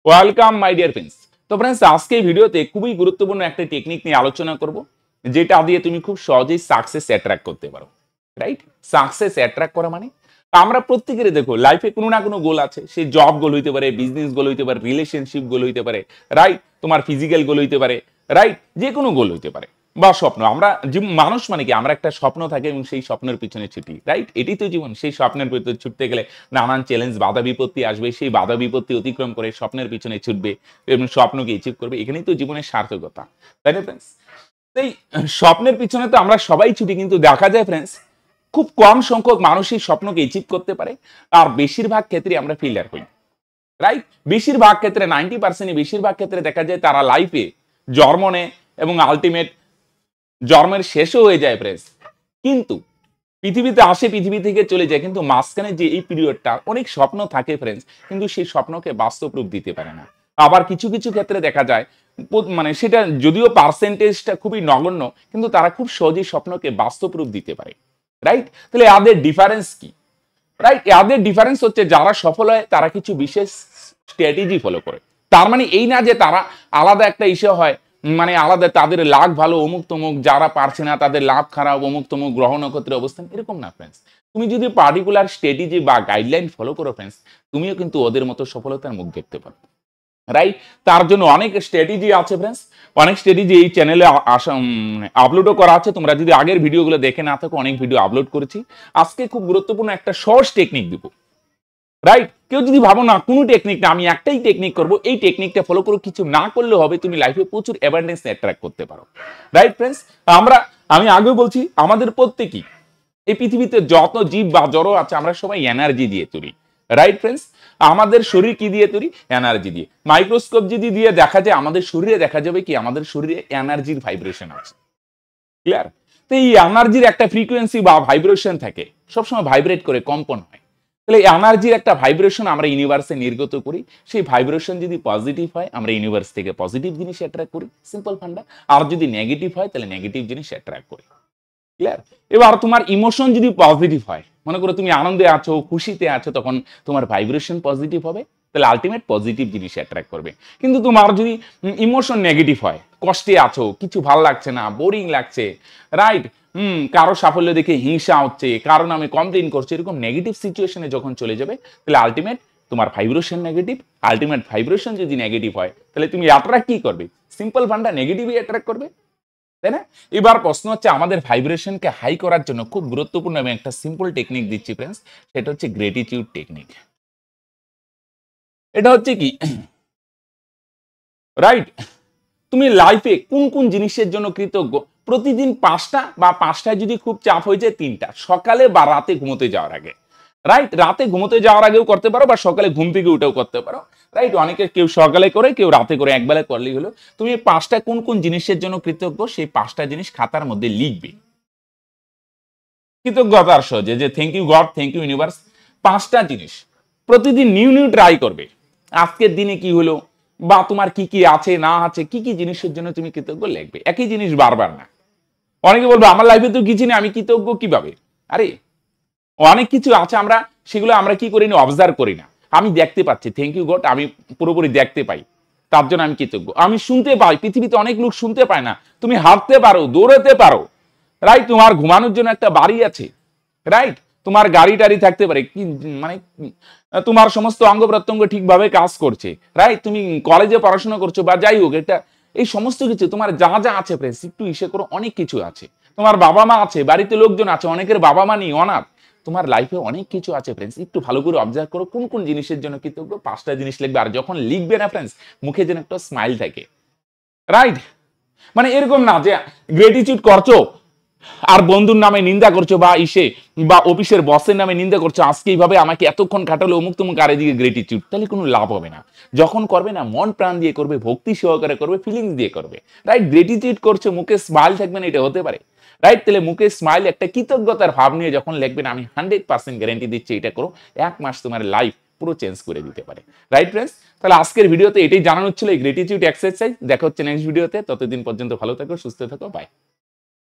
Welcome my dear friends. তো friends, আজকে এই ভিডিওতে খুবই গুরুত্বপূর্ণ একটা টেকনিক নিয়ে আলোচনা করব, যেটা দিয়ে তুমি খুব সহজেই সাকসেস অ্যাট্রাক্ট করতে পারো। রাইট? সাকসেস অ্যাট্রাক্ট করা মানে আমরা প্রত্যেকেরই দেখো লাইফে কোনো না কোনো গোল আছে। সেই জব গোল হইতে পারে, বিজনেস গোল হইতে পারে, রিলেশনশিপ গোল হইতে পারে, রাইট? তোমার ফিজিক্যাল গোল হইতে পারে, রাইট? যে কোনো গোল হইতে পারে বা স্বপ্ন। আমরা মানুষ মানে কি, আমরা একটা স্বপ্ন থাকে এবং সেই স্বপ্নের পিছনে ছুটি। রাইট? এটাই তো জীবন। সেই স্বপ্নের পিছনে ছুটতে গেলে নানান চ্যালেঞ্জ, বাধা বিপত্তি আসবে। সেই বাধা বিপত্তি অতিক্রম করে স্বপ্নের পিছনে ছুটবে এবং স্বপ্নকে অ্যাচিভ করবে। এখানেই তো জীবনের সার্থকতা, তাই না ফ্রেন্ডস? এই স্বপ্নের পিছনে তো আমরা সবাই ছুটি, কিন্তু দেখা যায় ফ্রেন্ডস খুব কম সংখ্যক মানুষই স্বপ্নকে অ্যাচিভ করতে পারে, আর বেশিরভাগ ক্ষেত্রে আমরা ফেলিয়ার হই। রাইট? বেশিরভাগ ক্ষেত্রে 90% বেশিরভাগ ক্ষেত্রে দেখা যায় তারা লাইফে জন্ম নেয় এবং আলটিমেট জন্মের শেষও হয়ে যায় ফ্রেন্ডস। কিন্তু পৃথিবীতে আসে, পৃথিবী থেকে চলে যায়, কিন্তু মাঝখানে যে এই পিরিয়ডটা অনেক স্বপ্ন থাকে ফ্রেন্ডস, কিন্তু সেই স্বপ্নকে বাস্তব রূপ দিতে পারে না। আবার কিছু কিছু ক্ষেত্রে দেখা যায় মানে সেটা যদিও পার্সেন্টেজটা খুবই নগণ্য, কিন্তু তারা খুব সহজেই স্বপ্নকে বাস্তব রূপ দিতে পারে। রাইট? তাহলে এদের ডিফারেন্স কি? রাইট? এদের ডিফারেন্স হচ্ছে যারা সফল হয় তারা কিছু বিশেষ স্ট্র্যাটেজি ফলো করে। তার মানে এই না যে তারা আলাদা একটা ইস্যু হয়, মানে আলাদা তাদের লাভ ভালো অমুক তমুক, যারা পারছে না তাদের লাভ খারাপ অমুক তমুক গ্রহ নক্ষত্রের অবস্থান, এরকম না ফ্রেন্ডস। তুমি যদি পার্টিকুলার স্ট্র্যাটেজি বা গাইডলাইন ফলো করো ফ্রেন্ডস, তুমিও কিন্তু ওদের মতো সফলতার মুখ দেখতে পারো। রাইট? তার জন্য অনেক স্ট্র্যাটেজি আছে ফ্রেন্ডস, অনেক স্ট্র্যাটেজি এই চ্যানেলে আপলোডও করা আছে। তোমরা যদি আগের ভিডিওগুলো দেখে না থাকো, অনেক ভিডিও আপলোড করেছি। আজকে খুব গুরুত্বপূর্ণ একটা সহজ টেকনিক দিব। রাইট? কেউ যদি ভাবো না কোনো টেকনিক না, আমি একটাই টেকনিক করব, এই টেকনিকটা ফলো করো, কিছু না করলে হবে, তুমি লাইফে প্রচুর অ্যাবান্ডেন্স অ্যাট্রাক্ট করতে পারো। Right friends? আমি আগেও বলছি, আমাদের প্রত্যেকই এই পৃথিবীতে যত জীব বা জড় আছে, আমরা সবাই এনার্জি দিয়ে তৈরি। Right friends? আমাদের শরীর কি দিয়ে তৈরি? এনার্জি দিয়ে। মাইক্রোস্কোপ যদি দিয়ে দেখা যায় আমাদের শরীরে, দেখা যাবে কি আমাদের শরীরে এনার্জির ভাইব্রেশন আছে। ক্লিয়ার? তো এই এনার্জির একটা ফ্রিকোয়েন্সি বা ভাইব্রেশন থাকে, সবসময় ভাইব্রেট করে, কম্পন হয়। তাহলে এনার্জির একটা ভাইব্রেশন আমরা ইউনিভার্সে নির্গত করি। সেই ভাইব্রেশন যদি পজিটিভ হয়, আমরা ইউনিভার্স থেকে পজিটিভ জিনিস অ্যাট্রাক্ট করি, সিম্পল ফান্ডা। আর যদি নেগেটিভ হয়, তাহলে নেগেটিভ জিনিস অ্যাট্রাক্ট করি। ক্লিয়ার? এবার তোমার ইমোশন যদি পজিটিভ হয়, মনে করো তুমি আনন্দে আছো, খুশিতে আছো, তখন তোমার ভাইব্রেশন পজিটিভ হবে, তাহলে আলটিমেট পজিটিভ জিনিস অ্যাট্রাক্ট করবে। কিন্তু তোমার যদি ইমোশন নেগেটিভ হয়, কষ্টে আছো, কিছু ভালো লাগছে না, বোরিং লাগছে, রাইট? কারো সাফল্য দেখে হিংসা হচ্ছে, কারো নামে কমপ্লেইন করছে, এরকম নেগেটিভ সিচুয়েশনে যখন চলে যাবে, তাহলে আলটিমেট তোমার ভাইব্রেশন নেগেটিভ। আলটিমেট ভাইব্রেশন যদি নেগেটিভ হয়, তাহলে তুমি অ্যাট্রাক্ট কি করবে? সিম্পল ফান্ডা, নেগেটিভই অ্যাট্রাক্ট করবে, তাই না? এবার প্রশ্ন হচ্ছে, আমাদের ভাইব্রেশনকে হাই করার জন্য খুব গুরুত্বপূর্ণ আমি একটা সিম্পল টেকনিক দিচ্ছি ফ্রেন্ডস, সেটা হচ্ছে গ্রেটিটিউড টেকনিক। এটা হচ্ছে কি, রাইট? তুমি লাইফে কোন কোন জিনিসের জন্য কৃতজ্ঞ? প্রতিদিন 5টা বা 5টায় যদি খুব চাপ হয়ে যায় 3টা, সকালে বা রাতে ঘুমোতে যাওয়ার আগে। রাইট? রাতে ঘুমোতে যাওয়ার আগেও করতে পারো বা সকালে ঘুম থেকে উঠেও করতে পারো। রাইট? অনেকে কেউ সকালে করে, কেউ রাতে করে, একবেলা করলেই হলো। তুমি 5টা কোন কোন জিনিসের জন্য কৃতজ্ঞ, সেই 5টা জিনিস খাতার মধ্যে লিখবে কৃতজ্ঞতার সহজে, যে thank you God, thank you universe. 5টা জিনিস প্রতিদিন নিউ নিউ ট্রাই করবে। আজকের দিনে কি হলো, বা তোমার কি কি আছে না আছে, কি কি জিনিসের জন্য তুমি কৃতজ্ঞ লিখবে। একই জিনিস বারবার না। অনেকে বলবে আমার লাইফে তো কিছু নেই, আমি কৃতজ্ঞ কিভাবে? আরে অনেক কিছু আছে, আমরা সেগুলো আমরা কি করি না, অবজার্ভ করি না। আমি দেখতে পাচ্ছি, থ্যাংক ইউ গড, আমি পুরোপুরি দেখতে পাই, তার জন্য আমি কৃতজ্ঞ। আমি শুনতে পাই, পৃথিবীতে অনেক লোক শুনতে পায় না। তুমি হাঁটতে পারো, দৌড়াতে পারো, রাইট? তোমার ঘুমানোর জন্য একটা বাড়ি আছে, রাইট? তোমার গাড়ি টাড়ি থাকতে পারে, কি মানে তোমার সমস্ত অঙ্গ প্রত্যঙ্গ ঠিকভাবে কাজ করছে, রাইট? তুমি কলেজে পড়াশোনা করছো বা যাই হোক, এটা এই সমস্ত কিছু তোমার যা যা আছে ফ্রেন্ডস, একটু ইসে করো, অনেক কিছু আছে। তোমার বাবা মা আছে, বাড়িতে লোকজন আছে, অনেকের বাবা মা নেই, অনাথ। তোমার লাইফে অনেক কিছু আছে ফ্রেন্ডস, একটু ভালো করে অবজার্ভ করো কোন কোন জিনিসের জন্য কৃতজ্ঞ। 5টা জিনিস লিখবে, আর যখন লিখবে না ফ্রেন্ডস, মুখে যেন একটা স্মাইল থাকে। রাইট? মানে এরকম না যে গ্রেটিটিউড করছো আর বন্ধুর নামে নিন্দা করছো, বা বা অফিসের বসের নামে নিন্দা করছো, আজকে এইভাবে আমাকে এতক্ষণ কাটালো অমুক তমুক, আর এদিকে গ্রেটিটিউড, তাহলে কোনো লাভ হবে না। যখন করবে না, মন প্রাণ দিয়ে করবে, ভক্তি সহকারে করবে, ফিলিংস দিয়ে করবে। রাইট? গ্রেটিটিউড করছো, মুখে স্মাইল থাকবে না, এটা হতে পারে। রাইট? তাহলে মুখে স্মাইল, একটা কৃতজ্ঞতার ভাব নিয়ে যখন লিখবেন, আমি 100% গ্যারান্টি দিচ্ছি, এটা করো, 1 মাস তোমার লাইফ পুরো চেঞ্জ করে দিতে পারে। Right friends? তাহলে আজকের ভিডিওতে এটাই জানানো ছিল, এই গ্রেটিটিউড এক্সারসাইজ। দেখা হচ্ছে নেক্সট ভিডিওতে। ততদিন পর্যন্ত ভালো থাকো, সুস্থ থাকো, বাই।